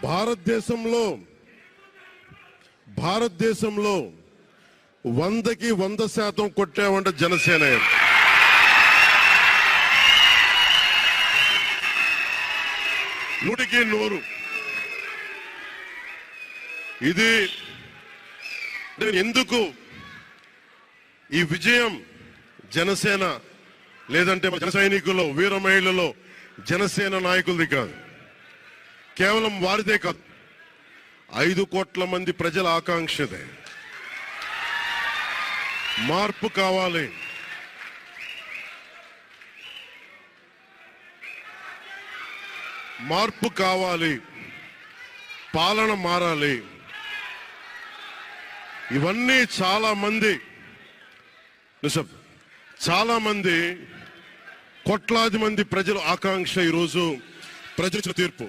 భారతదేశంలో 100కి 100% కొట్టామంటే జనసేన. నూటికి 100. ఇది ఎందుకు ఈ విజయం జనసేన లేదంటే జన సైనికుల్లో, వీర మహిళల్లో జనసేన నాయకులది కాదు, కేవలం వారిదే కాదు, 5 కోట్ల మంది ప్రజల ఆకాంక్షదే. మార్పు కావాలి, మార్పు కావాలి, పాలన మారాలి. ఇవన్నీ చాలా మంది కోట్లాది మంది ప్రజల ఆకాంక్ష. ఈరోజు ప్రజల తీర్పు.